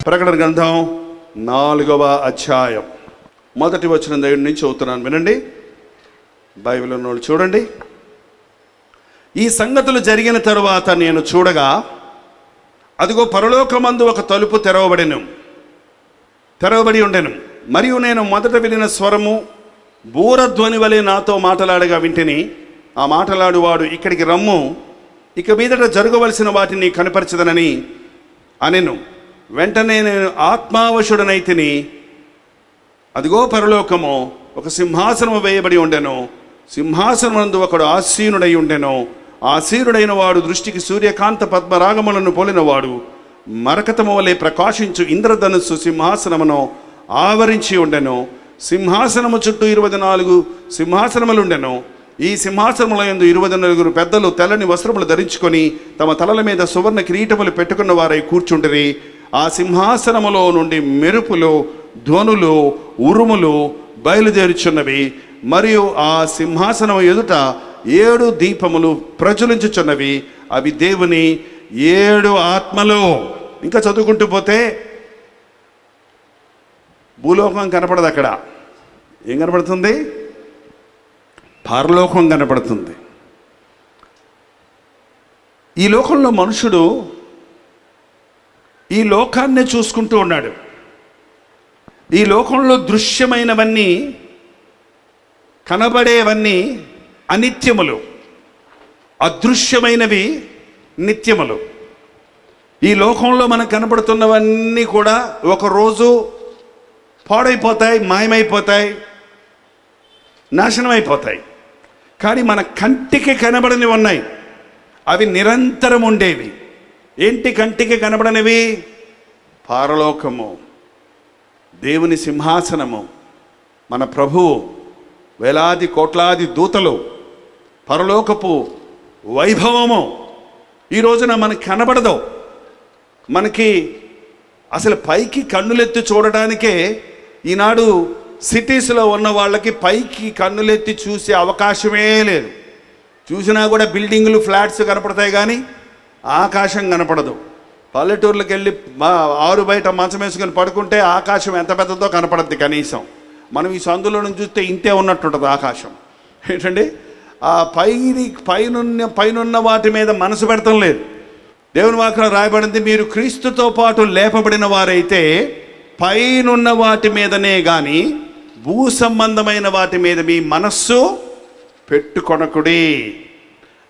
ప్రకటన గ్రంథం 4వ అధ్యాయం మొదటి వచనం దగ్గర నుంచి చదువుతున్నాను, వినండి. బైబిల్ ఉన్నోళ్ళు చూడండి. ఈ సంగతులు జరిగిన తరువాత నేను చూడగా, అదిగో పరలోకమందు ఒక తలుపు తెరవబడి ఉండెను. మరియు నేను మొదట వినిన స్వరము బూరధ్వని వలె నాతో మాటలాడగా వింటిని. ఆ మాటలాడువాడు, ఇక్కడికి రమ్ము, ఇక మీదట జరగవలసిన వాటిని కనపరచదనని అనెను. వెంటనే నేను ఆత్మావశుడనైతిని. అదిగో పరలోకము ఒక సింహాసనము వేయబడి ఉండెను. సింహాసనమందు ఒకడు ఆసీనుడై ఉండెను. ఆసీనుడైన వాడు దృష్టికి సూర్యకాంత పద్మరాగములను పోలినవాడు. మరకతము వలె ప్రకాశించు ఇంద్రధనుస్సు సింహాసనమును ఆవరించి ఉండెను. సింహాసనము చుట్టూ 24 సింహాసనములుండెను. ఈ సింహాసనముల యందు 24 పెద్దలు తెల్లని వస్త్రములు ధరించుకొని తమ తలల మీద సువర్ణ కిరీటములు పెట్టుకున్న వారై కూర్చుండిరి. ఆ సింహాసనములో నుండి మెరుపులు, ధ్వనులు, ఉరుములు బయలుదేరుచున్నవి. మరియు ఆ సింహాసనము ఎదుట 7 దీపములు ప్రజ్వలించుచున్నవి. అవి దేవుని 7 ఆత్మలు. ఇంకా చదువుకుంటూ పోతే భూలోకం కనపడదు. అక్కడ ఏం కనపడుతుంది? పరలోకం కనపడుతుంది. ఈ లోకంలో మనుషుడు ఈ లోకాన్నే చూసుకుంటూ ఉన్నాడు. ఈ లోకంలో దృశ్యమైనవన్నీ, కనబడేవన్నీ అనిత్యములు, అదృశ్యమైనవి నిత్యములు. ఈ లోకంలో మనకు కనబడుతున్నవన్నీ కూడా ఒకరోజు పాడైపోతాయి, మాయమైపోతాయి, నాశనం అయిపోతాయి. కానీ మన కంటికి కనబడనివి ఉన్నాయి, అవి నిరంతరం ఉండేవి. ఏంటి కంటికి కనబడనివి? పరలోకము, దేవుని సింహాసనము, మన ప్రభువు, వేలాది కోట్లాది దూతలు, పరలోకపు వైభవము. ఈ రోజున మనకి కనబడదు. మనకి అసలు పైకి కన్నులెత్తి చూడడానికే ఈనాడు సిటీస్లో ఉన్న వాళ్ళకి పైకి కన్నులెత్తి చూసే అవకాశమే లేదు. చూసినా కూడా బిల్డింగులు, ఫ్లాట్స్ కనపడతాయి, కానీ ఆకాశం కనపడదు. పల్లెటూర్లకు వెళ్ళి ఆరు బయట మంచం వేసుకొని పడుకుంటే ఆకాశం ఎంత పెద్దదో కనపడద్ది. కనీసం మనం ఈ సందులో నుంచి చూస్తే ఇంతే ఉన్నట్టుంటుంది ఆకాశం. ఏంటండి, ఆ పైనున్న వాటి మీద మనసు పెడతాం లేదు. దేవుని వాక్యంలో రాయబడింది, మీరు క్రీస్తుతో పాటు లేపబడిన వారైతే పైనున్న వాటి మీదనే కానీ భూ సంబంధమైన వాటి మీద మీ మనస్సు పెట్టుకొనకుడి.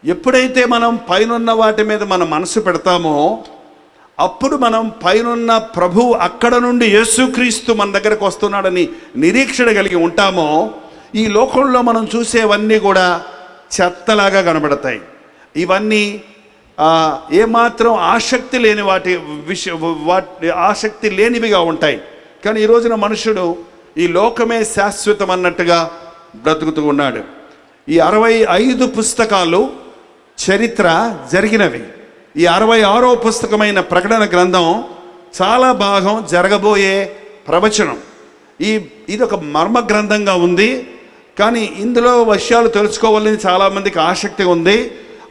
ఎప్పుడైతే మనం పైనున్న వాటి మీద మన మనసు పెడతామో అప్పుడు మనం పైనున్న ప్రభువు అక్కడ నుండి యేసుక్రీస్తు మన దగ్గరకు వస్తున్నాడని నిరీక్షణ కలిగి ఉంటామో ఈ లోకంలో మనం చూసేవన్నీ కూడా చెత్తలాగా కనబడతాయి. ఇవన్నీ ఏమాత్రం ఆసక్తి లేని ఆసక్తి లేనివిగా ఉంటాయి. కానీ ఈ రోజున మనుషుడు ఈ లోకమే శాశ్వతం అన్నట్టుగా బ్రతుకుతూ ఉన్నాడు. ఈ 65 పుస్తకాలు చరిత్ర జరిగినవి. ఈ 66వ పుస్తకమైన ప్రకటన గ్రంథం చాలా భాగం జరగబోయే ప్రవచనం. ఇది ఒక మర్మ గ్రంథంగా ఉంది. కానీ ఇందులో విషయాలు తెలుసుకోవాలని చాలామందికి ఆసక్తి ఉంది.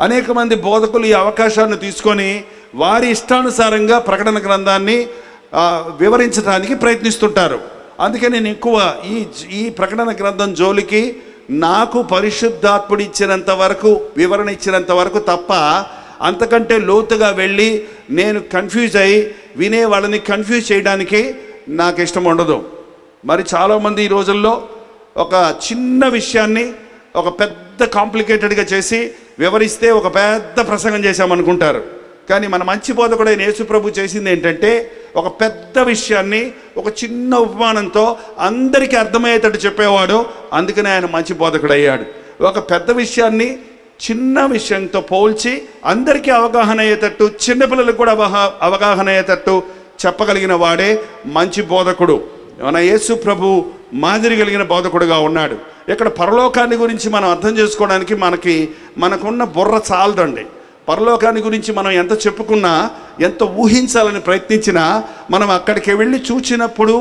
అనేక మంది బోధకులు ఈ అవకాశాన్ని తీసుకొని వారి ఇష్టానుసారంగా ప్రకటన గ్రంథాన్ని వివరించడానికి ప్రయత్నిస్తుంటారు. అందుకే నేను ఎక్కువ ఈ ప్రకటన గ్రంథం జోలికి నాకు పరిశుద్ధాత్ముడు ఇచ్చినంత వరకు, వివరణ ఇచ్చినంత వరకు తప్ప అంతకంటే లోతుగా వెళ్ళి నేను కన్ఫ్యూజ్ అయ్యి వినే వాళ్ళని కన్ఫ్యూజ్ చేయడానికి నాకు ఇష్టం ఉండదు. మరి చాలామంది ఈ రోజుల్లో ఒక చిన్న విషయాన్ని ఒక పెద్ద కాంప్లికేటెడ్గా చేసి వివరిస్తే ఒక పెద్ద ప్రసంగం చేశామనుకుంటారు. కానీ మన మంచి బోధకుడైన యేసు ప్రభు చేసింది ఏంటంటే ఒక పెద్ద విషయాన్ని ఒక చిన్న ఉపమానంతో అందరికీ అర్థమయ్యేటట్టు చెప్పేవాడు. అందుకనే ఆయన మంచి బోధకుడయ్యాడు. ఒక పెద్ద విషయాన్ని చిన్న విషయంతో పోల్చి అందరికీ అవగాహన అయ్యేటట్టు, చిన్నపిల్లలకు కూడా అవగాహన అయ్యేటట్టు చెప్పగలిగిన వాడే మంచి బోధకుడు. మన యేసు ప్రభు మాదిరి కలిగిన బోధకుడుగా ఉన్నాడు. ఇక్కడ పరలోకాన్ని గురించి మనం అర్థం చేసుకోవడానికి మనకున్న బుర్ర చాలదండి. పరలోకాన్ని గురించి మనం ఎంత చెప్పుకున్నా, ఎంత ఊహించాలని ప్రయత్నించినా, మనం అక్కడికి వెళ్ళి చూచినప్పుడు,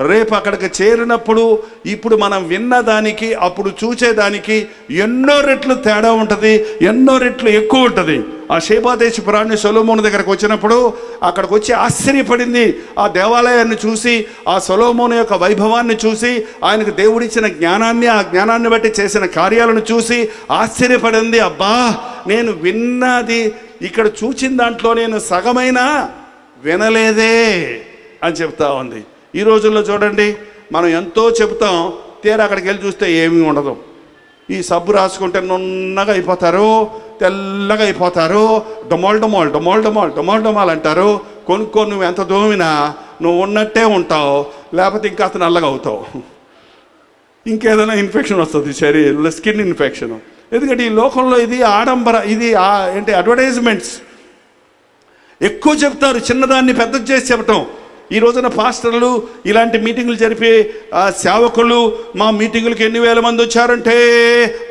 రేపు అక్కడికి చేరినప్పుడు, ఇప్పుడు మనం విన్నదానికి అప్పుడు చూచేదానికి ఎన్నో రెట్లు తేడా ఉంటుంది, ఎన్నో రెట్లు ఎక్కువ ఉంటుంది. ఆ షేబా దేశపు రాణి సొలొమోను దగ్గరకు వచ్చినప్పుడు అక్కడికి వచ్చి ఆశ్చర్యపడింది. ఆ దేవాలయాన్ని చూసి, ఆ సొలొమోను యొక్క వైభవాన్ని చూసి, ఆయనకు దేవుడిచ్చిన జ్ఞానాన్ని, ఆ జ్ఞానాన్ని బట్టి చేసిన కార్యాలను చూసి ఆశ్చర్యపడింది. అబ్బా, నేను విన్నది ఇక్కడ చూచిన దాంట్లో నేను సగమైనా వినలేదే అని చెప్తా ఉంది. ఈ రోజుల్లో చూడండి, మనం ఎంతో చెబుతాం, తీరా అక్కడికి వెళ్ళి చూస్తే ఏమీ ఉండదు. ఈ సబ్బు రాసుకుంటే నున్నగా అయిపోతారు, తెల్లగా అయిపోతారు, డొమాల్ డొమాల్ డొమాల్ డొమాల్ డొమాల్ డొమాల్ అంటారు. కొనుక్కొని నువ్వు ఎంత దోమినా నువ్వు ఉన్నట్టే ఉంటావు, లేకపోతే ఇంకా అతను నల్లగా అవుతావు, ఇంకేదైనా ఇన్ఫెక్షన్ వస్తుంది శరీరంలో, స్కిన్ ఇన్ఫెక్షన్. ఎందుకంటే ఈ లోకంలో ఇది ఆడంబర, ఇది ఏంటి అడ్వర్టైజ్మెంట్స్ ఎక్కువ చెప్తారు, చిన్నదాన్ని పెద్ద చేసి చెప్పటం. ఈ రోజున పాస్టర్లు ఇలాంటి మీటింగులు జరిపే సేవకులు మా మీటింగులకి ఎన్ని వేల మంది వచ్చారంటే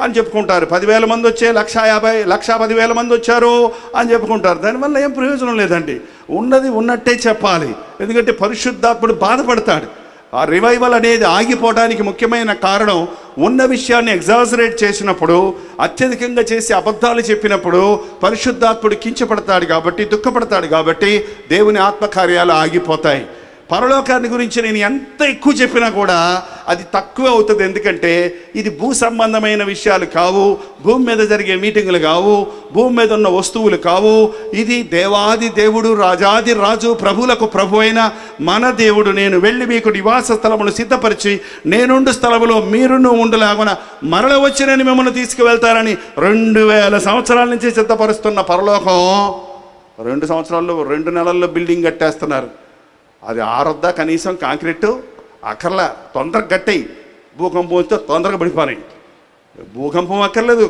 అని చెప్పుకుంటారు. 10,000 మంది వచ్చే 1,50,000 1,10,000 మంది వచ్చారు అని చెప్పుకుంటారు. దానివల్ల ఏం ప్రయోజనం లేదండి. ఉన్నది ఉన్నట్టే చెప్పాలి. ఎందుకంటే పరిశుద్ధాత్ముడు బాధపడతాడు. ఆ రివైవల్ అనేది ఆగిపోవడానికి ముఖ్యమైన కారణం ఉన్న విషయాన్ని ఎగ్జాజరేట్ చేసినప్పుడు, అత్యధికంగా చేసి అబద్ధాలు చెప్పినప్పుడు పరిశుద్ధాత్ముడు కించపడతాడు కాబట్టి, దుఃఖపడతాడు కాబట్టి దేవుని ఆత్మకార్యాలు ఆగిపోతాయి. పరలోకాన్ని గురించి నేను ఎంత ఎక్కువ చెప్పినా కూడా అది తక్కువ అవుతుంది. ఎందుకంటే ఇది భూ సంబంధమైన విషయాలు కావు, భూమి మీద జరిగే మీటింగులు కావు, భూమి మీద ఉన్న వస్తువులు కావు. ఇది దేవాది దేవుడు, రాజాది రాజు, ప్రభులకు ప్రభు అయిన మన దేవుడు నేను వెళ్ళి మీకు నివాస స్థలమును సిద్ధపరిచి నేనుండు స్థలములో మీరును ఉండలాగున మరల వచ్చి నేను మిమ్మల్ని తీసుకువెళ్తానని 2,000 సంవత్సరాల నుంచి సిద్ధపరుస్తున్న పరలోకం 2 సంవత్సరాల్లో 2 నెలల్లో బిల్డింగ్ కట్టేస్తున్నారు. అది ఆరొద్దా కనీసం కాంక్రీటు అక్కర్లా, తొందరగా గట్టాయి. భూకంపం వస్తే తొందరగా పడిపోనాయి. భూకంపం అక్కర్లేదు,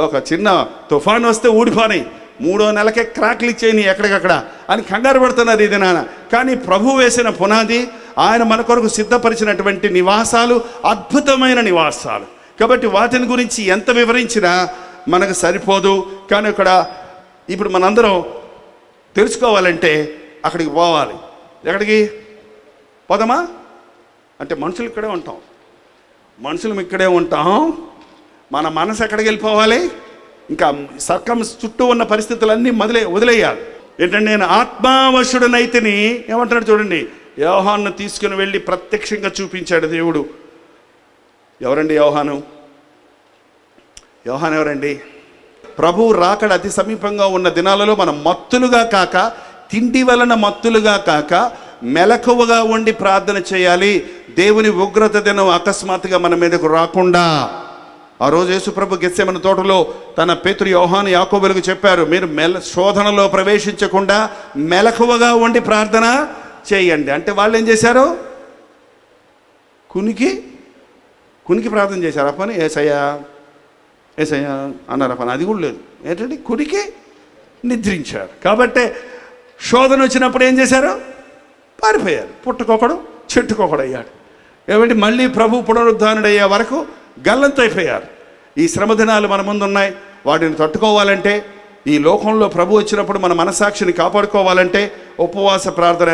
ఒక చిన్న తుఫాను వస్తే ఊడిపోనాయి. 3వ నెలకే క్రాక్లు ఇచ్చేయి ఎక్కడికక్కడ అని కంగారు పడుతున్నారు ఇది నాన్న. కానీ ప్రభు వేసిన పునాది, ఆయన మన కొరకు సిద్ధపరిచినటువంటి నివాసాలు అద్భుతమైన నివాసాలు. కాబట్టి వాటిని గురించి ఎంత వివరించినా మనకు సరిపోదు. కానీ ఇక్కడ ఇప్పుడు మనందరం తెలుసుకోవాలంటే అక్కడికి పోవాలి. ఎక్కడికి పోదామా అంటే మనుషులు ఇక్కడే ఉంటాం, మనుషులు ఇక్కడే ఉంటాం. మన మనసు ఎక్కడికి వెళ్ళిపోవాలి? ఇంకా చుట్టూ ఉన్న పరిస్థితులన్నీ వదిలేయాలి. ఏంటంటే నేను ఆత్మావశుడనైతిని ఏమంటాడు చూడండి. యోహాను తీసుకుని వెళ్ళి ప్రత్యక్షంగా చూపించాడు దేవుడు. ఎవరండి యోహాను? యోహాను ఎవరండి? ప్రభువు రాకడ అతి సమీపంగా ఉన్న దినాలలో మనం మత్తులుగా కాక, తిండి వలన మత్తులుగా కాక, మెలకువగా ఉండి ప్రార్థన చేయాలి. దేవుని ఉగ్రత దినం అకస్మాత్తుగా మన మీదకు రాకుండా. ఆ రోజు యేసుప్రభు గెత్సేమని తోటలో తన పేతురు యోహాను యాకోబులకు చెప్పారు, మీరు శోధనలో ప్రవేశించకుండా మెలకువగా ఉండి ప్రార్థన చేయండి. అంటే వాళ్ళు ఏం చేశారు? కునికి ప్రార్థన చేశారు. ఆ పని ఏసయ్యా ఏసయ్యా అన్నారు. ఆ పని అది కూడా లేదు. ఏంటంటే కునికి నిద్రించారు. కాబట్టి శోధన వచ్చినప్పుడు ఏం చేశారు? పారిపోయారు. పుట్టుకొకడు చెట్టుకొకడు అయ్యాడు. ఏమంటే మళ్ళీ ప్రభు పునరుద్ధానుడయ్యే వరకు గల్లంతో అయిపోయారు. ఈ శ్రమ దినాలు మన ముందు ఉన్నాయి. వాటిని తట్టుకోవాలంటే, ఈ లోకంలో ప్రభు వచ్చినప్పుడు మన మనసాక్షిని కాపాడుకోవాలంటే ఉపవాస ప్రార్థన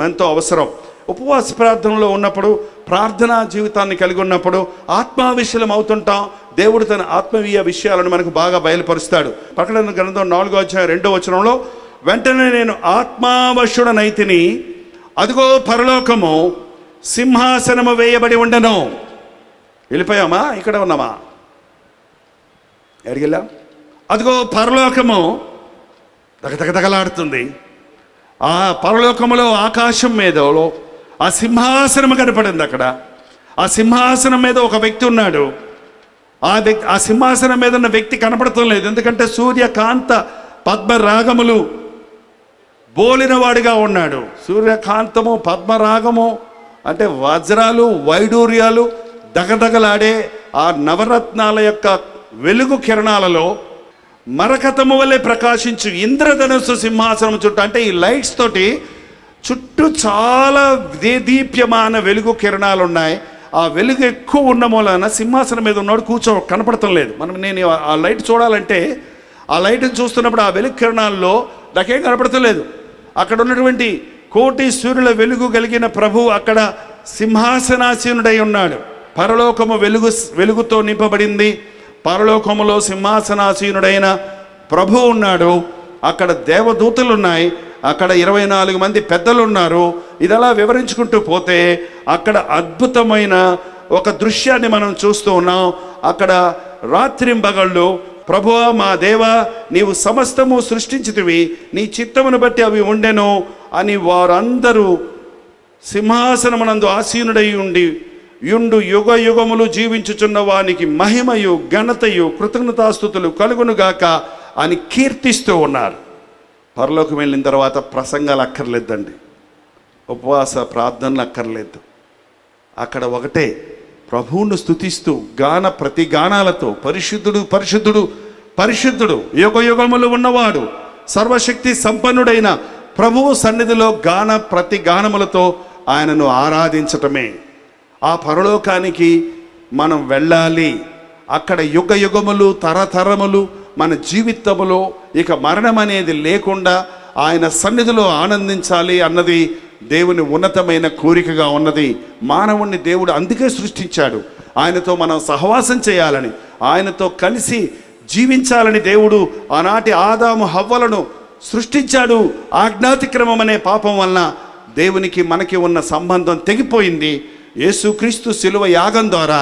ఎంతో అవసరం. ఉపవాస ప్రార్థనలో ఉన్నప్పుడు, ప్రార్థనా జీవితాన్ని కలిగి ఉన్నప్పుడు ఆత్మావిషయం అవుతుంటాం. దేవుడు తన ఆత్మీయ విషయాలను మనకు బాగా బయలుపరుస్తాడు. ప్రకటన గ్రంథం 4వ అధ్యాయం 2వ వచనంలో, వెంటనే నేను ఆత్మావశుడనైతిని, అదిగో పరలోకము సింహాసనము వేయబడి ఉండను. వెళ్ళిపోయామా? ఇక్కడ ఉన్నామా? ఎడిగిళ్ళా? అదిగో పరలోకము దగదగదగలాడుతుంది. ఆ పరలోకములో ఆకాశం మీదలో ఆ సింహాసనం కనపడింది. అక్కడ ఆ సింహాసనం మీద ఒక వ్యక్తి ఉన్నాడు. ఆ సింహాసనం మీద ఉన్న వ్యక్తి కనపడటం లేదు. ఎందుకంటే సూర్యకాంత పద్మరాగములు బోలినవాడిగా ఉన్నాడు. సూర్యకాంతము పద్మరాగము అంటే వజ్రాలు, వైడూర్యాలు దగదగలాడే ఆ నవరత్నాల యొక్క వెలుగు కిరణాలలో మరకతము వల్లే ప్రకాశించు ఇంద్రధనుస్సు సింహాసనం చుట్టూ, అంటే ఈ లైట్స్ తోటి చుట్టూ చాలా దీప్యమాన వెలుగు కిరణాలు ఉన్నాయి. ఆ వెలుగు ఎక్కువ ఉన్న మూలన సింహాసనం మీద ఉన్నాడు కనపడటం లేదు. నేను ఆ లైట్ చూడాలంటే ఆ లైట్ని చూస్తున్నప్పుడు ఆ వెలుగు కిరణాల్లో నాకేం కనపడటం లేదు. అక్కడ ఉన్నటువంటి కోటి సూర్యుల వెలుగు కలిగిన ప్రభు అక్కడ సింహాసనాసీనుడై ఉన్నాడు. పరలోకము వెలుగుతో నింపబడింది. పరలోకములో సింహాసనాసీనుడైన ప్రభు ఉన్నాడు. అక్కడ దేవదూతలు ఉన్నాయి, అక్కడ 24 మంది పెద్దలు ఉన్నారు. ఇదలా వివరించుకుంటూ పోతే అక్కడ అద్భుతమైన ఒక దృశ్యాన్ని మనం చూస్తూ ఉన్నాం. అక్కడ రాత్రింబగళ్ళు ప్రభువా మా దేవా నీవు సమస్తము సృష్టించితివి, నీ చిత్తమును బట్టి అవి ఉండెను అని వారందరూ సింహాసనమునందు ఆసీనుడై యుండు యుగ యుగములు జీవించుచున్న వానికి మహిమయు ఘనతయు కృతజ్ఞతాస్తుతులు కలుగునుగాక అని కీర్తిస్తూ ఉన్నారు. పరలోకం వెళ్ళిన తర్వాత ప్రసంగాలు అక్కర్లేదండి, ఉపవాస ప్రార్థనలు అక్కర్లేదు. అక్కడ ఒకటే ప్రభువును స్తుతిస్తూ ప్రతి గానాలతో పరిశుద్ధుడు పరిశుద్ధుడు పరిశుద్ధుడు యుగ యుగములు ఉన్నవాడు సర్వశక్తి సంపన్నుడైన ప్రభువు సన్నిధిలో ప్రతి గానములతో ఆయనను ఆరాధించటమే. ఆ పరలోకానికి మనం వెళ్ళాలి. అక్కడ యుగ యుగములు తరతరములు మన జీవితములో ఇక మరణం అనేది లేకుండా ఆయన సన్నిధిలో ఆనందించాలి అన్నది దేవుని ఉన్నతమైన కోరికగా ఉన్నది. మానవుణ్ణి దేవుడు అందుకే సృష్టించాడు, ఆయనతో మనం సహవాసం చేయాలని, ఆయనతో కలిసి జీవించాలని దేవుడు ఆనాటి ఆదాము హవ్వలను సృష్టించాడు. ఆజ్ఞాతిక్రమం అనే పాపం వలన దేవునికి మనకి ఉన్న సంబంధం తెగిపోయింది. యేసుక్రీస్తు శిలువ యాగం ద్వారా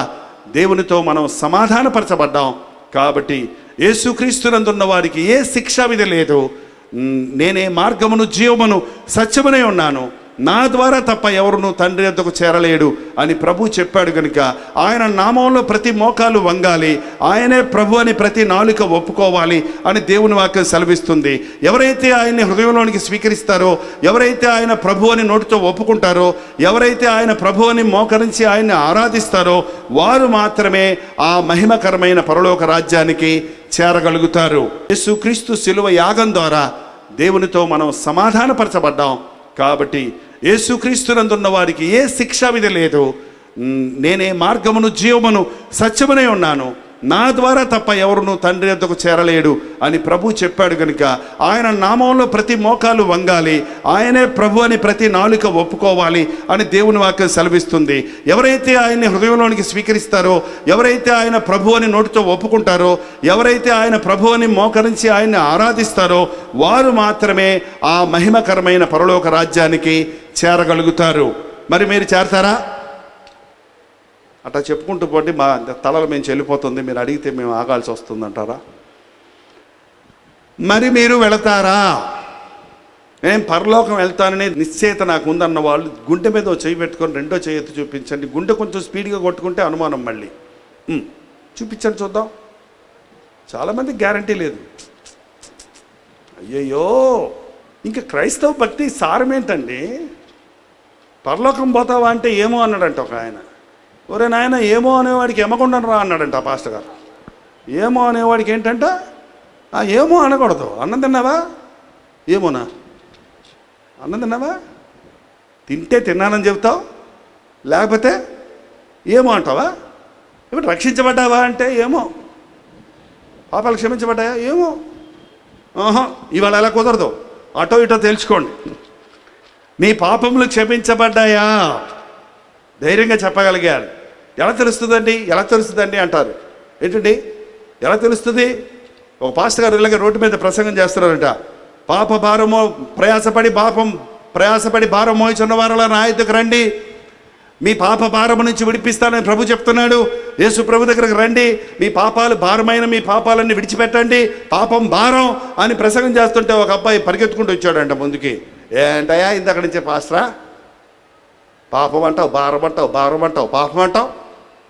దేవునితో మనం సమాధానపరచబడ్డాం. కాబట్టి యేసుక్రీస్తునందున్న వారికి ఏ శిక్షా విధి లేదు. నేనే మార్గమును జీవమును సత్యమునే ఉన్నాను, నా ద్వారా తప్ప ఎవరును తండ్రి వద్దకు చేరలేడు అని ప్రభు చెప్పాడు కనుక ఆయన నామంలో ప్రతి మోకాలు వంగాలి, ఆయనే ప్రభు అని ప్రతి నాలుక ఒప్పుకోవాలి అని దేవుని వాక్యం సెలవిస్తుంది. ఎవరైతే ఆయన్ని హృదయంలోనికి స్వీకరిస్తారో, ఎవరైతే ఆయన ప్రభు అని నోటితో ఒప్పుకుంటారో, ఎవరైతే ఆయన ప్రభు అని మోకరించి ఆయన్ని ఆరాధిస్తారో వారు మాత్రమే ఆ మహిమకరమైన పరలోక రాజ్యానికి చేరగలుగుతారు. యేసుక్రీస్తు శిలువ యాగం ద్వారా దేవునితో మనం సమాధానపరచబడ్డాం. కాబట్టి యేసుక్రీస్తునందున్న వారికి ఏ శిక్షా విధి లేదు. నేనే మార్గమును జీవమును సత్యమునే ఉన్నాను, నా ద్వారా తప్ప ఎవరును తండ్రి వద్దకు చేరలేడు అని ప్రభు చెప్పాడు కనుక ఆయన నామంలో ప్రతి మోకాలు వంగాలి, ఆయనే ప్రభు అని ప్రతి నాలుక ఒప్పుకోవాలి అని దేవుని వాక్యం సెలవిస్తుంది. ఎవరైతే ఆయన్ని హృదయంలోనికి స్వీకరిస్తారో, ఎవరైతే ఆయన ప్రభు అని నోటితో ఒప్పుకుంటారో, ఎవరైతే ఆయన ప్రభు అని మోకరించి ఆయన్ని ఆరాధిస్తారో వారు మాత్రమే ఆ మహిమకరమైన పరలోక రాజ్యానికి చేరగలుగుతారు. మరి మీరు చేరతారా? అట్లా చెప్పుకుంటూ పోటీ మా తలలు మేము వెళ్ళిపోతుంది, మీరు అడిగితే మేము ఆగాల్సి వస్తుందంటారా? మరి మీరు వెళతారా? నేను పరలోకం వెళ్తాననే నిశ్చయిత నాకు ఉందన్న వాళ్ళు గుండె మీద చేయి పెట్టుకొని రెండో చేయి ఎత్తి చూపించండి. గుండె కొంచెం స్పీడ్గా కొట్టుకుంటే అనుమానం మళ్ళీ. చూపించండి చూద్దాం. చాలామంది గ్యారంటీ లేదు. అయ్యయ్యో, ఇంకా క్రైస్తవ భక్తి సారం ఏంటండి? పరలోకం పోతావా అంటే ఏమో అన్నాడంట ఒక ఆయన. ఒరే నాయన, ఏమో అనేవాడికి ఎమ్మకుండా రా అన్నాడంట ఆ పాస్టర్ గారు. ఏమో అనేవాడికి ఏంటంట, ఏమో అనకూడదు. అన్నం తిన్నావా? ఏమోనా? అన్నం తిన్నావా? తింటే తిన్నానని చెబుతావు, లేకపోతే ఏమో అంటావా? ఇప్పుడు రక్షించబడ్డావా అంటే ఏమో, పాపాలు క్షమించబడ్డాయా ఏమో. ఇవాళ ఎలా కుదరదు, అటో ఇటో తెలుసుకోండి. మీ పాపములు క్షమించబడ్డాయా? ధైర్యంగా చెప్పగలిగారు. ఎలా తెలుస్తుందండి అంటారు. ఏంటండి ఎలా తెలుస్తుంది? ఒక పాస్టర్ గారు ఇలాగ రోడ్డు మీద ప్రసంగం చేస్తున్నారంట. ప్రయాసపడి భారం మోయిచున్న వారలా నా యొద్దకు రండి, మీ పాప భారము నుంచి విడిపిస్తానని ప్రభు చెప్తున్నాడు. యేసు ప్రభు దగ్గరకు రండి, మీ పాపాలు భారమైన మీ పాపాలన్నీ విడిచిపెట్టండి, పాపం భారం అని ప్రసంగం చేస్తుంటే ఒక అబ్బాయి పరిగెత్తుకుంటూ వచ్చాడంట ముందుకి. ఏంటయ్యా ఇందాక నుంచే పాస్టరా, పాపం అంటావు, భారం అంటావు, పాపం అంటావు.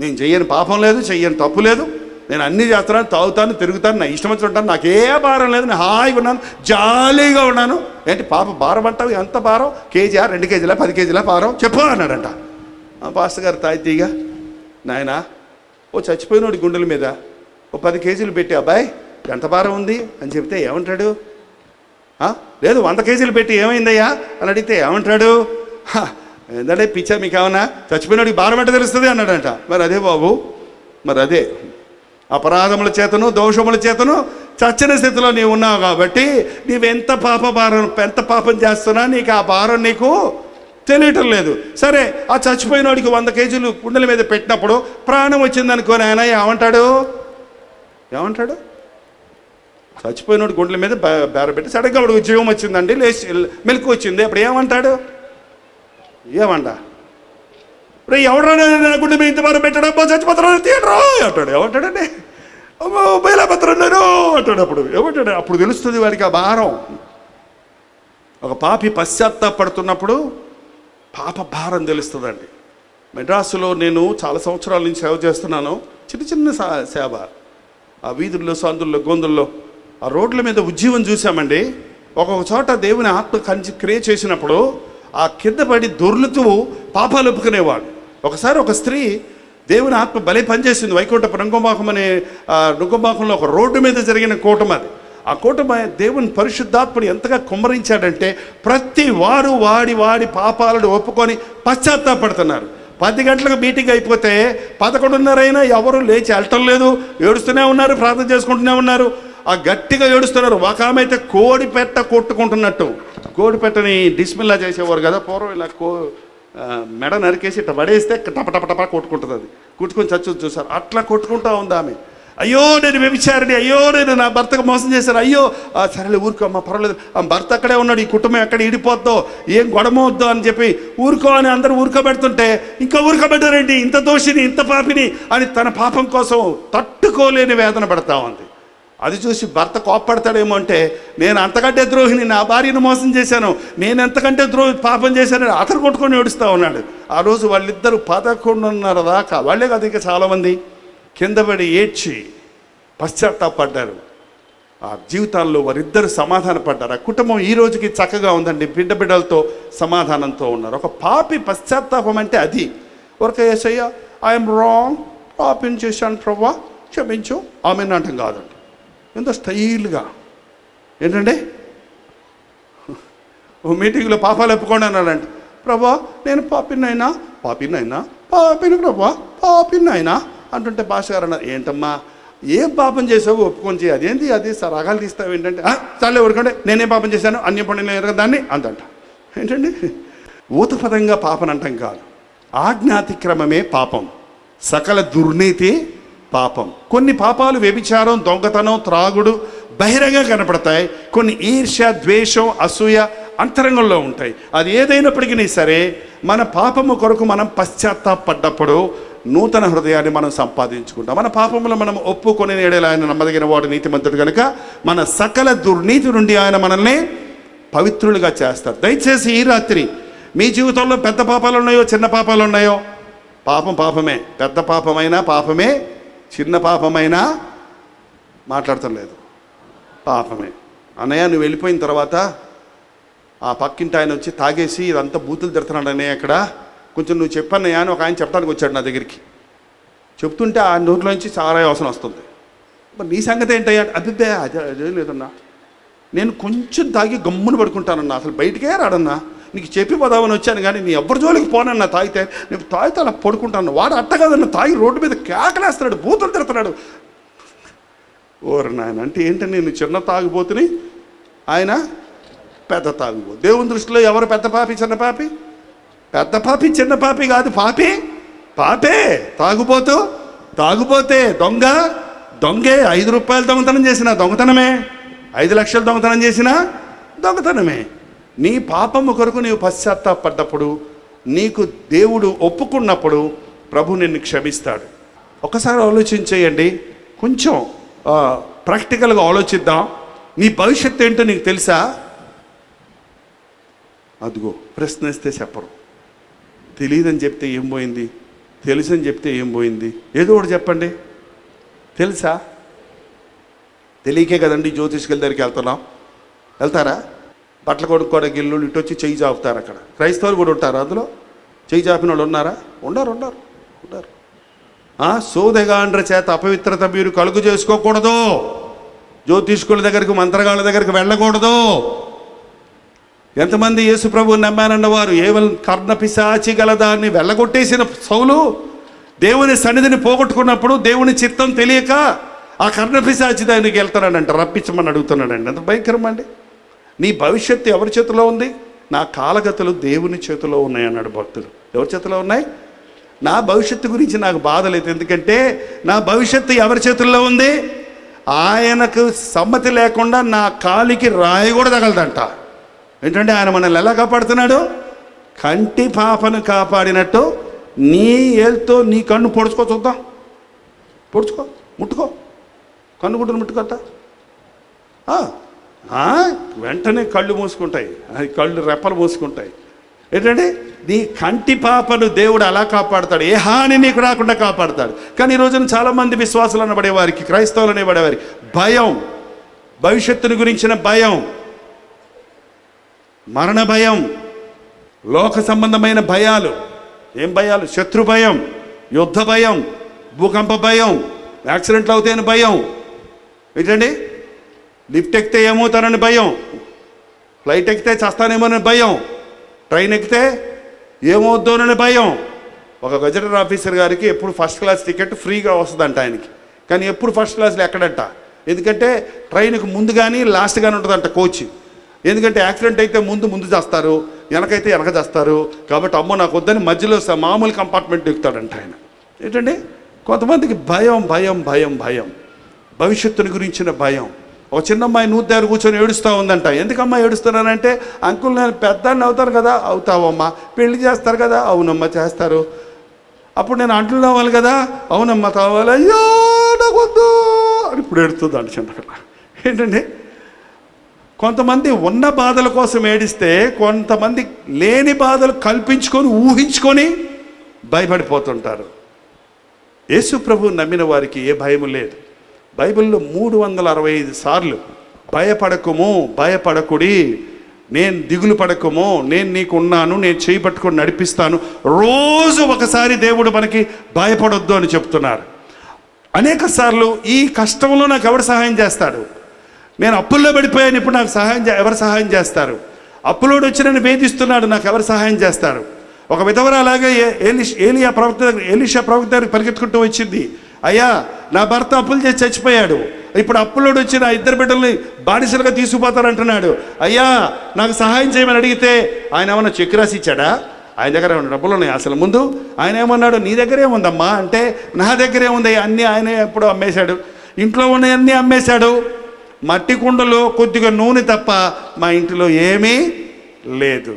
నేను చెయ్యని పాపం లేదు, చెయ్యని తప్పు లేదు, నేను అన్నీ చేస్తున్నాను, తాగుతాను, తిరుగుతాను, నా ఇష్టం వచ్చి ఉంటాను, నాకే భారం లేదు, నేను హాయిగా ఉన్నాను, జాలీగా ఉన్నాను. ఏంటి భారం అంటావు? ఎంత భారం? కేజీయా, 2 కేజీలా, 10 కేజీలా భారం చెప్పు అన్నాడంట. పాస్టర్ గారు తాయితీగా, నాయన ఓ చచ్చిపోయినోడి గుండెల మీద ఓ 10 కేజీలు పెట్టి, అబ్బాయి ఎంత భారం ఉంది అని చెప్తే ఏమంటాడు? లేదు 100 కేజీలు పెట్టి ఏమైందయ్యా అని అడిగితే ఏమంటాడు? ఏంటంటే పిచ్చా మీకు ఏమన్నా, చచ్చిపోయినోడికి భారం అంటే తెలుస్తుంది అన్నాడంట. మరి అదే బాబు, మరి అదే అపరాధముల చేతను దోషముల చేతను చచ్చిన స్థితిలో నీవు ఉన్నావు కాబట్టి నీవెంత పాపం చేస్తున్నా నీకు ఆ భారం నీకు తెలియటం లేదు. సరే, ఆ చచ్చిపోయినోడికి 100 కేజీలు గుండెల మీద పెట్టినప్పుడు ప్రాణం వచ్చిందనుకోని ఆయన ఏమంటాడు? చచ్చిపోయినోడు గుండెల మీద బేరబెట్టి సడన్గా వాడికి జీవం వచ్చిందండి, లేచి మెలకు వచ్చింది. అప్పుడు ఏమంటాడు? ఏమంటా రే ఎవడరా గుండె మీద ఇంత బాగా పెట్టాడు, అబ్బా చచ్చిపోతాడు తీయడరా అంటాడు. ఏమంటాడండి? అమ్మో బయలుపత్రం నేను అంటాడు. అప్పుడు ఏమంటాడు? అప్పుడు తెలుస్తుంది వాడికి ఆ భారం. ఒక పాపి పశ్చాత్తాపడుతున్నప్పుడు పాప భారం తెలుస్తుందండి. మెడ్రాసులో నేను చాలా సంవత్సరాల నుంచి సేవ చేస్తున్నాను. చిన్న సేవ. ఆ వీధుల్లో, సందుల్లో, గొంతుల్లో, ఆ రోడ్ల మీద ఉజ్జీవం చూసామండి. ఒక్కొక్క చోట దేవుని ఆత్మ క్రియ చేసినప్పుడు ఆ కింద పడి దొర్లుతూ పాపాలు ఒప్పుకునేవాడు. ఒకసారి ఒక స్త్రీ దేవుని ఆత్మ భలే పనిచేసింది. వైకుంఠపు రంగమాకం అనే రంగమాకంలో ఒక రోడ్డు మీద జరిగిన కూటమి అది. ఆ కూటమి దేవుని పరిశుద్ధాత్మని ఎంతగా కుమ్మరించాడంటే ప్రతి వారు వాడి పాపాలను ఒప్పుకొని పశ్చాత్తాపడుతున్నారు. 10 గంటలకు మీటింగ్ అయిపోతే 11:30 అయినా ఎవరు లేచి వెళ్ళటం లేదు, ఏడుస్తూనే ఉన్నారు, ప్రార్థన చేసుకుంటూనే ఉన్నారు. ఆ గట్టిగా ఏడుస్తున్నారు. ఒక ఆమె అయితే కోడి పెట్ట కొట్టుకుంటున్నట్టు, కోడి పెట్టని డిస్మిల్లా చేసేవారు కదా పూర్వం, ఇలా మెడ నరికేసి ఇట్లా పడేస్తే టపటపటపా కొట్టుకుంటుంది. అది కొట్టుకొని చూసారు. అట్లా కొట్టుకుంటా ఉంది ఆమె. అయ్యో నేను వ్యభిచారిని, అయ్యో నేను నా భర్తకు మోసం చేశాను, అయ్యో సరేలే ఊరుకోమ్మా పర్వాలేదు, ఆ భర్త అక్కడే ఉన్నాడు, ఈ కుటుంబం ఎక్కడ ఇడిపోద్దో, ఏం గొడవద్దో అని చెప్పి ఊరుకో అని అందరూ ఊరుకోబెడుతుంటే, ఇంకా ఊరుకోబెట్టారేంటి, ఇంత దోషిని, ఇంత పాపిని అని తన పాపం కోసం తట్టుకోలేని వేదన పడతా ఉంది. అది చూసి భర్త కోప్పడతాడేమో అంటే, నేను అంతకంటే ద్రోహిని, నా భార్యను మోసం చేశాను, నేను ఎంతకంటే పాపం చేశాను అతను కొట్టుకొని ఏడుస్తూ ఉన్నాడు. ఆ రోజు వాళ్ళిద్దరూ 11:30 దాకా, వాళ్ళే కదా ఇంకా చాలామంది కింద పడి ఏడ్చి పశ్చాత్తాపడ్డారు. ఆ జీవితాల్లో వారిద్దరు సమాధాన పడ్డారు. ఆ కుటుంబం ఈ రోజుకి చక్కగా ఉందండి, బిడ్డలతో సమాధానంతో ఉన్నారు. ఒక పాపి పశ్చాత్తాపం అంటే అది. ఒక యేసయ్య ఐఎమ్ రాంగ్, పాపిని చేశాను ప్రభువా క్షమించు ఆమె అంటాం కాదండి. ఎంతో స్టైల్గా ఏంటంటే ఓ మీటింగ్లో పాపాలు ఒప్పుకోండి అన్నాడంటే, ప్రభా నేను పాపినైనా ప్రభా పాపినైనా అంటుంటే భాష గారు అన్నారు, ఏంటమ్మా ఏం పాపం చేసావు ఒప్పుకొని చేయి, అదేంటి అది రాగాలు తీస్తావు ఏంటంటే, చాలే ఊరుకోండి నేనేం పాపం చేశాను అన్య పడిన దాన్ని అందంట. ఏంటండి ఊతపదంగా పాపం అంటాం కాదు. ఆజ్ఞాతిక్రమమే పాపం, సకల దుర్నీతి పాపం. కొన్ని పాపాలు వ్యభిచారం, దొంగతనం, త్రాగుడు బహిరంగంగా కనపడతాయి. కొన్ని ఈర్ష్య, ద్వేషం, అసూయ అంతరంగంలో ఉంటాయి. అది ఏదైనప్పటికీ సరే మన పాపము కొరకు మనం పశ్చాత్తాపడ్డప్పుడు నూతన హృదయాన్ని మనం సంపాదించుకుంటాం. మన పాపములు మనం ఒప్పుకొని నేడేలా ఆయన నమ్మదగిన వాడు నీతిమంతుడు కనుక మన సకల దుర్నీతి నుండి ఆయన మనల్ని పవిత్రులుగా చేస్తారు. దయచేసి ఈ రాత్రి మీ జీవితంలో పెద్ద పాపాలు ఉన్నాయో చిన్న పాపాలు ఉన్నాయో, పాపమే, పెద్ద పాపమైనా పాపమే, చిన్న పాపమైనా మాట్లాడటం లేదు, పాపమే. అన్నయ్య నువ్వు వెళ్ళిపోయిన తర్వాత ఆ పక్కింటి ఆయన వచ్చి తాగేసి ఇదంతా బూతులు తిడుతున్నాడు అన్నయ్య, అక్కడ కొంచెం నువ్వు చెప్పన్నయ్యా అని ఒక ఆయన చెప్పడానికి వచ్చాడు నా దగ్గరికి. చెప్తుంటే ఆ నోట్లోంచి సారాయి వాసన వస్తుంది. మరి నీ సంగతి ఏంటయ్యా? అదే అదే లేదన్నా, నేను కొంచెం తాగి గమ్మును పడుకుంటానన్నా, అసలు బయటికే రాడన్నా, నీకు చెప్పి పోదామని వచ్చాను కానీ నీ ఎవ్వరి జోలికి పోనన్నా, తాగితే నేను తాగితే అలా పడుకుంటాను. వాడు అట్ట కాదన్నా, తాగి రోడ్డు మీద కేకలేస్తున్నాడు, బూతులు తిడుతున్నాడు. ఓరు నాయన అంటే ఏంటని, నేను చిన్న తాగిపోతుని, ఆయన పెద్ద తాగిపో. దేవుని దృష్టిలో ఎవరు పెద్ద పాపి చిన్న పాపి? పెద్ద పాపి చిన్న పాపి కాదు, పాపే. తాగుపోతే దొంగే. 5 రూపాయలు దొంగతనం చేసినా దొంగతనమే, 5 లక్షలు దొంగతనం చేసినా దొంగతనమే. నీ పాపము కొరకు నీవు పశ్చాత్తాపడ్డప్పుడు, నీకు దేవుడు ఒప్పుకున్నప్పుడు ప్రభు నిన్ను క్షమిస్తాడు. ఒకసారి ఆలోచించేయండి, కొంచెం ప్రాక్టికల్గా ఆలోచిద్దాం. నీ భవిష్యత్తు ఏంటో నీకు తెలుసా? అదిగో ప్రశ్నిస్తే చెప్పరు. తెలియదని చెప్తే ఏం పోయింది, తెలుసని చెప్తే ఏం పోయింది, ఏదో ఒకటి చెప్పండి. తెలుసా? తెలియకే కదండి జ్యోతిష్కుల దగ్గరికి వెళ్తారా? బట్టలు కొనుక్కోవడానికి ఇల్లు ఇటు వచ్చి చెయ్యి చాపుతారు. అక్కడ క్రైస్తవులు కూడా ఉంటారు, అందులో చెయ్యి చాపిన వాళ్ళు ఉన్నారా? ఉండరు. సోదెగాండ్ర చేత అపవిత్రత మీరు కలుగు చేసుకోకూడదు. జ్యోతిష్కుల దగ్గరికి, మంత్రగాళ్ళ దగ్గరికి వెళ్ళకూడదు. ఎంతమంది యేసు ప్రభువుని నమ్మారన్నవారు ఏవల్ కర్ణపిశాచి గల దాన్ని వెళ్ళగొట్టేసిన సౌలు దేవుని సన్నిధిని పోగొట్టుకున్నప్పుడు దేవుని చిత్తం తెలియక ఆ కర్ణపిశాచి దానికి వెళ్తున్నాడంట, రప్పించమని అడుగుతున్నాడండి. ఎంత భయంకరం అండి. నీ భవిష్యత్తు ఎవరి చేతిలో ఉంది? నా కాలగతులు దేవుని చేతిలో ఉన్నాయి అన్నాడు భక్తుడు. ఎవరి చేతిలో ఉన్నాయి? నా భవిష్యత్తు గురించి నాకు బాధ లేదు, ఎందుకంటే నా భవిష్యత్తు ఎవరి చేతుల్లో ఉంది? ఆయనకు సమ్మతి లేకుండా నా కాలికి రాయి కూడా తగలదంట. ఏంటంటే ఆయన మనల్ని ఎలా కాపాడుతున్నాడు? కంటి పాపను కాపాడినట్టు నీ ఏలుతో నీ కన్ను పొడుచుకో, చూద్దాం. పొడుచుకో, ముట్టుకో, కన్ను గుడ్డను ముట్టుకోట. వెంటనే కళ్ళు మూసుకుంటాయి, కళ్ళు రెప్పలు మూసుకుంటాయి. ఏంటంటే నీ కంటి పాపను దేవుడు అలా కాపాడుతాడు, ఏ హాని నీకు రాకుండా కాపాడుతాడు. కానీ ఈ రోజున చాలామంది విశ్వాసులు అనబడేవారికి, క్రైస్తవులు అనేబడేవారికి భయం, భవిష్యత్తుని గురించిన భయం, మరణ భయం, లోక సంబంధమైన భయాలు. ఏం భయాలు? శత్రు భయం, యుద్ధ భయం, భూకంప భయం, యాక్సిడెంట్లు అవుతాయని భయం. ఏంటండి లిఫ్ట్ ఎక్కితే ఏమవుతానని భయం, ఫ్లైట్ ఎక్కితే చస్తానేమోనని భయం, ట్రైన్ ఎక్కితే ఏమవుద్దోనని భయం. ఒక గజెటెడ్ ఆఫీసర్ గారికి ఎప్పుడు ఫస్ట్ క్లాస్ టికెట్ ఫ్రీగా వస్తుందంట ఆయనకి. కానీ ఎప్పుడు ఫస్ట్ క్లాస్లో ఎక్కడంట. ఎందుకంటే ట్రైన్కి ముందు కానీ లాస్ట్ కానీ ఉంటుందంట కోచ్. ఎందుకంటే యాక్సిడెంట్ అయితే ముందు చేస్తారు, వెనకైతే వెనక చేస్తారు. కాబట్టి అమ్మో నాకు వద్దని మధ్యలో మామూలు కంపార్ట్మెంట్ ఎక్కుతాడంట ఆయన. ఏంటండి కొంతమందికి భయం భయం భయం భయం, భవిష్యత్తుని గురించిన భయం. ఒక చిన్న అమ్మాయి నూతి దగ్గర కూర్చొని ఏడుస్తూ ఉందంట. ఎందుకమ్మా ఏడుస్తున్నానంటే, అంకుల్ నేను పెద్దాన్ని అవుతాను కదా. అవుతావమ్మా. పెళ్లి చేస్తారు కదా. అవునమ్మా చేస్తారు. అప్పుడు నేను అంట్లు అవ్వాలి కదా. అవునమ్మా కావాలి. అయ్యో నాకు వద్దు అని ఇప్పుడు ఏడుస్తుందంట చిన్నకన్నా. ఏంటండి కొంతమంది ఉన్న బాధల కోసం ఏడిస్తే, కొంతమంది లేని బాధలు కల్పించుకొని ఊహించుకొని భయపడిపోతుంటారు. యేసు ప్రభు నమ్మిన వారికి ఏ భయము లేదు. బైబిల్లో 365 సార్లు భయపడకుము, భయపడకుడి, నేను దిగులు పడకము, నేను నీకు ఉన్నాను, నేను చేయి పట్టుకొని నడిపిస్తాను. రోజు ఒకసారి దేవుడు మనకి భయపడొద్దు అని చెప్తున్నారు. అనేక సార్లు ఈ కష్టంలో నాకు ఎవరు సహాయం చేస్తాడు, నేను అప్పుల్లో పడిపోయాను, ఇప్పుడు నాకు ఎవరు సహాయం చేస్తారు, అప్పులోడు వచ్చి నన్ను వేధిస్తున్నాడు, నాకు ఎవరు సహాయం చేస్తారు. ఒక విధవరాలాగా ఎలీషా ప్రవక్త దగ్గరికి పరిగెత్తుకుంటూ వచ్చింది. అయ్యా నా భర్త అప్పులు చేసి చచ్చిపోయాడు, ఇప్పుడు అప్పులోడు వచ్చి నా 2 బిడ్డల్ని బానిసలుగా తీసుకుపోతారంటున్నాడు. అయ్యా నాకు సహాయం చేయమని అడిగితే ఆయన ఏమన్నా చెక్ రాసి ఇచ్చాడా? ఆయన దగ్గర ఏమన్నా డబ్బులు ఉన్నాయి అసలు? ముందు ఆయన ఏమన్నాడు, నీ దగ్గరే ఉందమ్మా అంటే, నా దగ్గరే ఉంది అన్నీ ఆయనే ఎప్పుడో అమ్మేశాడు, ఇంట్లో ఉన్నాయన్నీ అమ్మేశాడు, మట్టి కుండలో కొద్దిగా నూనె తప్ప మా ఇంటిలో ఏమీ లేదు.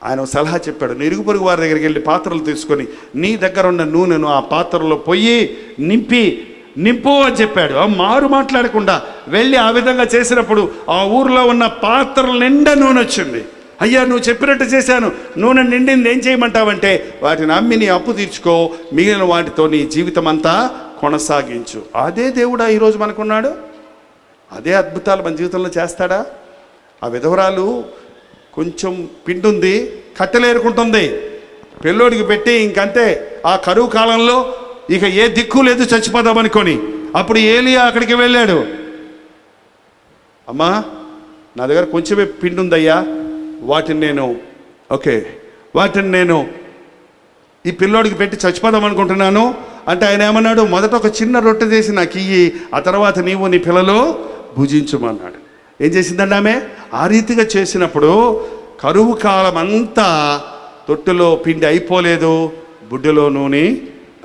ఆయన సలహా చెప్పాడు, నీ ఇరుగు పొరుగు వారి దగ్గరికి వెళ్ళి పాత్రలు తీసుకొని నీ దగ్గర ఉన్న నూనెను ఆ పాత్రలో పొయ్యి నింపు అని చెప్పాడు. మారు మాట్లాడకుండా వెళ్ళి ఆ విధంగా చేసినప్పుడు ఆ ఊరిలో ఉన్న పాత్రల నిండా నూనె వచ్చింది. అయ్యా నువ్వు చెప్పినట్టు చేశాను, నూనె నిండింది, ఏం చేయమంటావంటే, వాటిని అమ్మి నీ అప్పు తీర్చుకో, మిగిలిన వాటితో నీ జీవితం అంతా కొనసాగించు. అదే దేవుడా ఈరోజు మనకున్నాడు. అదే అద్భుతాలు మన జీవితంలో చేస్తాడా? ఆ విధవరాలు కొంచెం పిండి ఉంది, కట్టెలేరుకుంటుంది, పెళ్ళోడికి పెట్టి ఇంకంతే. ఆ కరువు కాలంలో ఇక ఏ దిక్కు లేదు, చచ్చిపోదామనుకొని అప్పుడు ఏలియా అక్కడికి వెళ్ళాడు. అమ్మా నా దగ్గర కొంచెమే పిండి ఉందయ్యా, వాటిని నేను ఈ పిల్లోడికి పెట్టి చచ్చిపోదాం అనుకుంటున్నాను అంటే, ఆయన ఏమన్నాడు, మొదట ఒక చిన్న రొట్టె చేసి నాకు ఇయ్యి, ఆ తర్వాత నీవు నీ పిల్లలు భుజించమన్నాడు. ఏం చేసిందండి ఆమె? ఆ రీతిగా చేసినప్పుడు కరువు కాలం అంతా తొట్టులో పిండి అయిపోలేదు, బుడ్డలో నూనె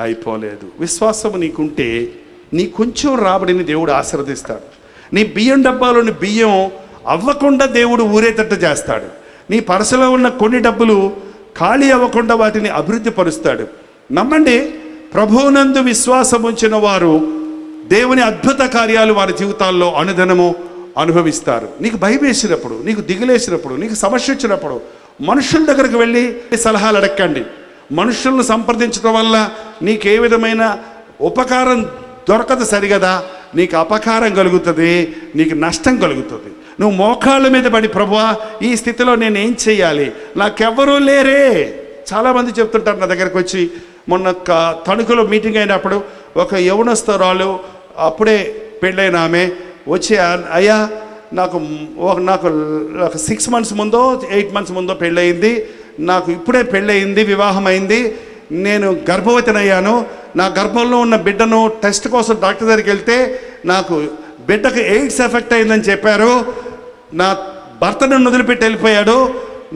అయిపోలేదు. విశ్వాసము నీకుంటే నీ కొంచెం రాబడిని దేవుడు ఆశీర్వదిస్తాడు. నీ బియ్యం డబ్బాలోని బియ్యం అవ్వకుండా దేవుడు ఊరేటట్టు చేస్తాడు. నీ పరసలో ఉన్న కొన్ని డబ్బులు ఖాళీ అవ్వకుండా వాటిని అభివృద్ధి పరుస్తాడు. నమ్మండి, ప్రభువునందు విశ్వాసం ఉంచిన వారు దేవుని అద్భుత కార్యాలు వారి జీవితాల్లో అనుదినము అనుభవిస్తారు. నీకు భయం వేసినప్పుడు, నీకు దిగులేసినప్పుడు, నీకు సమస్య వచ్చినప్పుడు మనుషుల దగ్గరకు వెళ్ళి సలహాలు అడగండి. మనుషులను సంప్రదించడం వల్ల నీకు ఏ విధమైన ఉపకారం దొరకదు సరిగదా, నీకు అపకారం కలుగుతుంది, నీకు నష్టం కలుగుతుంది. నువ్వు మోకాళ్ళ మీద పడి, ప్రభువా ఈ స్థితిలో నేను ఏం చేయాలి, నాకెవ్వరూ లేరే. చాలామంది చెప్తుంటారు నా దగ్గరకు వచ్చి. మొన్న తణుకులో మీటింగ్ అయినప్పుడు ఒక యవనస్తురాలు, అప్పుడే పెళ్ళైన ఆమె వచ్చి, అయ్యా నాకు ఒక 6 months ముందో 8 months ముందో పెళ్ళయింది, నాకు ఇప్పుడే పెళ్ళయింది, వివాహం అయింది, నేను గర్భవతినయ్యాను, నా గర్భంలో ఉన్న బిడ్డను టెస్ట్ కోసం డాక్టర్ దగ్గరికి వెళ్తే నాకు బిడ్డకు ఎయిడ్స్ ఎఫెక్ట్ అయిందని చెప్పారు, నా భర్త నన్ను వదిలిపెట్టి వెళ్ళిపోయాడు,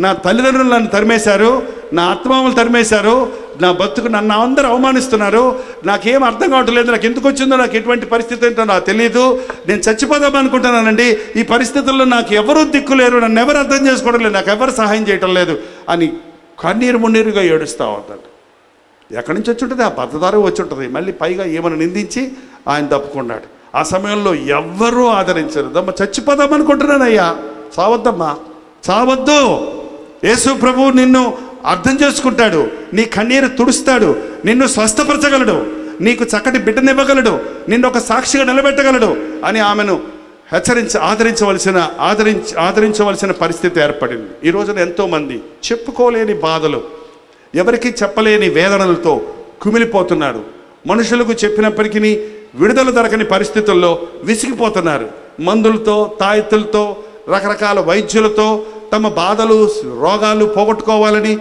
నా తల్లిదండ్రులు నన్ను తరిమేశారు, నా అత్తమామలు తరిమేశారు, నా బతుకు నన్ను అందరూ అవమానిస్తున్నారు, నాకేం అర్థం కావట్లేదు, నాకు ఎందుకు వచ్చిందో, నాకు ఎటువంటి పరిస్థితి ఏంటో నాకు తెలియదు, నేను చచ్చిపోదాం అనుకుంటున్నానండి, ఈ పరిస్థితుల్లో నాకు ఎవరూ దిక్కులేరు, నన్ను ఎవరు అర్థం చేసుకోవడం లేదు, నాకు ఎవరు సహాయం చేయటం లేదు అని కన్నీరు మున్నీరుగా ఏడుస్తూ ఉంటాడు. ఎక్కడి నుంచి వచ్చి ఉంటుంది? ఆ భర్తదారు వచ్చి ఉంటుంది. మళ్ళీ పైగా ఏమైనా నిందించి ఆయన తప్పుకున్నాడు. ఆ సమయంలో ఎవ్వరూ ఆదరించరు. దమ్మ చచ్చిపోదాం అనుకుంటున్నానయ్యా, చావద్దమ్మా, చావద్దు. యేసు ప్రభువు నిన్ను అర్థం చేసుకుంటాడు, నీ కన్నీరు తుడుస్తాడు, నిన్ను స్వస్థపరచగలడు, నీకు చక్కటి బిడ్డనివ్వగలడు, నిన్ను ఒక సాక్షిగా నిలబెట్టగలడు అని ఆమెను ఆదరించవలసిన పరిస్థితి ఏర్పడింది. ఈ రోజున ఎంతోమంది చెప్పుకోలేని బాధలు, ఎవరికి చెప్పలేని వేదనలతో కుమిలిపోతున్నారు. మనుషులకు చెప్పినప్పటికీ విడుదల దొరకని పరిస్థితుల్లో విసిగిపోతున్నారు. మందులతో, తాయెత్తులతో, రకరకాల వైద్యులతో తమ బాధలు, రోగాలు పోగొట్టుకోవాలని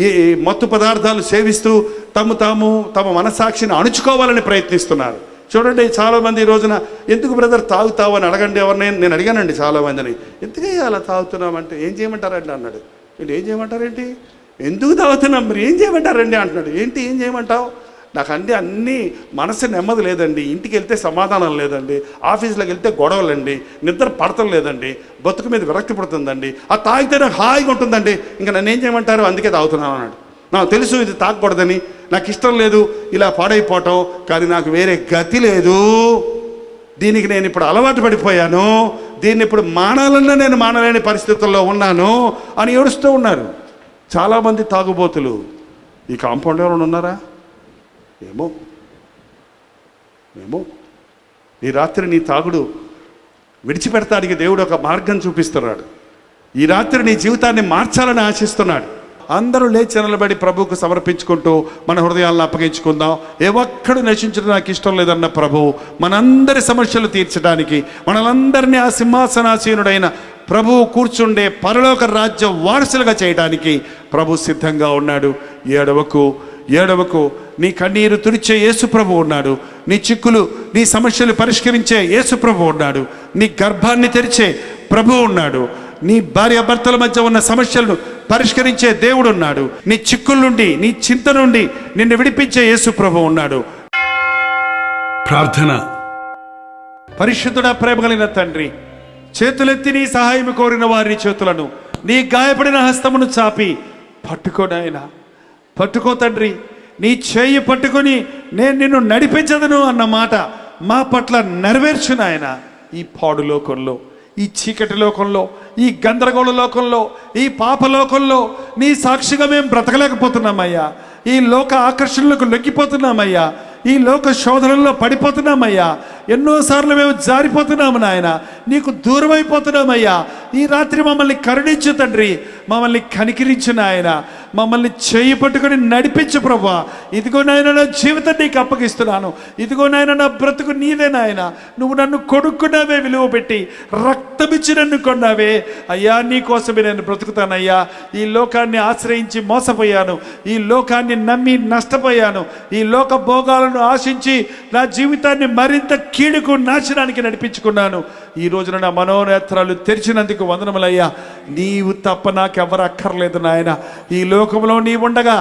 ఈ మత్తు పదార్థాలు సేవిస్తూ తమ మనసాక్షిని అణుచుకోవాలని ప్రయత్నిస్తున్నారు. చూడండి, చాలామంది ఈ రోజున ఎందుకు బ్రదర్ తాగుతావు అని అడగండి ఎవరిని. నేను అడిగానండి చాలామందిని, ఎందుకే అలా తాగుతున్నామంటే ఏం చేయమంటారండి అన్నాడు. ఏం చేయమంటారేంటి, ఎందుకు తాగుతున్నాం మరి ఏం చేయమంటారండి అంటున్నాడు. ఏంటి ఏం చేయమంటావు? నాకు అన్నీ మనసు నెమ్మది లేదండి, ఇంటికి వెళ్తే సమాధానం లేదండి, ఆఫీసులోకి వెళ్తే గొడవలండి, నిద్ర పడతం లేదండి, బతుకు మీద విరక్తి పడుతుందండి, ఆ తాగితే నాకు హాయిగా ఉంటుందండి, ఇంకా నన్ను ఏం చేయమంటారు, అందుకే తాగుతున్నాను అన్నాడు. నాకు తెలుసు ఇది తాగకూడదని, నాకు ఇష్టం లేదు ఇలా పాడైపోవటం, కానీ నాకు వేరే గతి లేదు, దీనికి నేను ఇప్పుడు అలవాటు పడిపోయాను, దీన్ని ఇప్పుడు మానాలన్నా నేను మానలేని పరిస్థితుల్లో ఉన్నాను అని ఏడుస్తూ ఉన్నారు. చాలామంది తాగుబోతులు ఈ కాంపౌండ్ ఎవరైనా ఉన్నారా? ఏమో ఈ రాత్రి నీ తాగుడు విడిచిపెడతానికి దేవుడు ఒక మార్గం చూపిస్తున్నాడు. ఈ రాత్రి నీ జీవితాన్ని మార్చాలని ఆశిస్తున్నాడు. అందరూ లేచి నిలబడి ప్రభువుకు సమర్పించుకుంటూ మన హృదయాలను అప్పగించుకుందాం. ఏ ఒక్కడు నశించడం నాకు ఇష్టం లేదన్న ప్రభువు మనందరి సమస్యలు తీర్చడానికి, మనలందరినీ ఆ సింహాసనాసీనుడైన ప్రభువు కూర్చుండే పరలోక రాజ్య వారసులుగా చేయడానికి ప్రభు సిద్ధంగా ఉన్నాడు. ఏడవకు, నీ కన్నీరు తుడిచే యేసు ప్రభు ఉన్నాడు, నీ చిక్కులు, నీ సమస్యలు పరిష్కరించే యేసు ప్రభు ఉన్నాడు, నీ గర్భాన్ని తెరిచే ప్రభు ఉన్నాడు, నీ భార్యాభర్తల మధ్య ఉన్న సమస్యలను పరిష్కరించే దేవుడు ఉన్నాడు, నీ చిక్కుల నుండి, నీ చింత నుండి నిన్ను విడిపించే యేసు ప్రభు ఉన్నాడు. ప్రార్థన. పరిశుద్ధుడా, ప్రేమ కలిగిన తండ్రి, చేతులెత్తి నీ సహాయం కోరిన వారి చేతులను నీ గాయపడిన హస్తమును చాపి పట్టుకో తండ్రి. నీ చేయి పట్టుకొని నేను నిన్ను నడిపించదను అన్న మాట మా పట్ల నెరవేర్చు నాయన. ఈ పాడు లోకంలో, ఈ చీకటి లోకంలో, ఈ గందరగోళ లోకంలో, ఈ పాపలోకంలో నీ సాక్షిగా మేము బ్రతకలేకపోతున్నామయ్యా. ఈ లోక ఆకర్షణలకు లొంగిపోతున్నామయ్యా, ఈ లోక శోధనల్లో పడిపోతున్నామయ్యా, ఎన్నోసార్లు మేము జారిపోతున్నాము నాయన, నీకు దూరమైపోతున్నామయ్యా. ఈ రాత్రి మమ్మల్ని కరుణించు తండ్రి, మమ్మల్ని కనికరించు నాయన, మమ్మల్ని చేయి పట్టుకొని నడిపించు ప్రభువా. ఇదిగో నాయన నా జీవితం నీకు అప్పగిస్తున్నాను, ఇదిగో నాయన నా బ్రతుకు నీదే నాయన, నువ్వు నన్ను కొనుక్కున్నావే, విలువ పెట్టి రక్తమిచ్చి నన్ను కొన్నావే అయ్యా, నీ కోసమే నేను బ్రతుకుతానయ్యా. ఈ లోకాన్ని ఆశ్రయించి మోసపోయాను, ఈ లోకాన్ని నమ్మి నష్టపోయాను, ఈ లోక భోగాలను ఆశించి నా జీవితాన్ని మరింత కీడుకు నాశనానికి నడిపించుకున్నాను. ఈ రోజున నా మనోనేత్రాలు తెరిచినందుకు వందనములయ్యా. నీవు తప్ప నాకెవ్వరు అక్కర్లేదు నాయన. ఈ లోకంలో నీ ఉండగా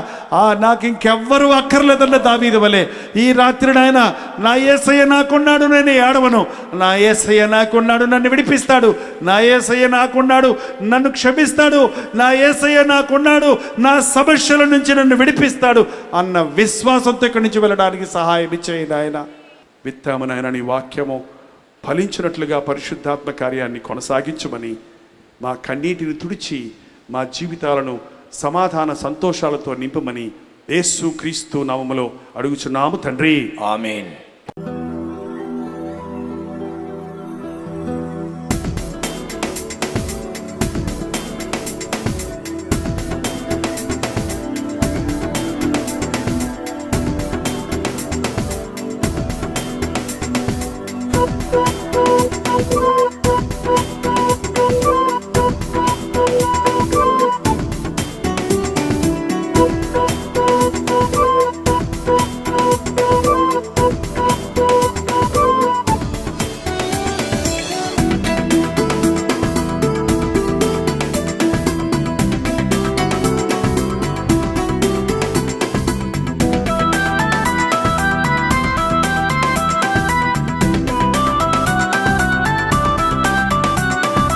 నాకు ఇంకెవ్వరూ అక్కర్లేదన్న దావీదు వలె ఈ రాత్రి నాయన నా యేసయ్య నాకున్నాడు, నేను ఏడవను. నా యేసయ్య నాకున్నాడు, నన్ను విడిపిస్తాడు. నా యేసయ్య నాకున్నాడు, నన్ను క్షమిస్తాడు. నా యేసయ్య నాకున్నాడు, నా సమస్యల నుంచి నన్ను విడిపిస్తాడు అన్న విశ్వాసంతో ఇక్కడి నుంచి వెళ్ళడానికి సహాయం ఇచ్చేయి నాయన. విత్తాము నాయన నీ వాక్యము ఫలించినట్లుగా పరిశుద్ధాత్మ కార్యాన్ని కొనసాగించమని, మా కన్నీటిని తుడిచి మా జీవితాలను సమాధాన సంతోషాలతో నింపమని యేసు క్రీస్తు నామములో అడుగుచున్నాము తండ్రి, ఆమేన్.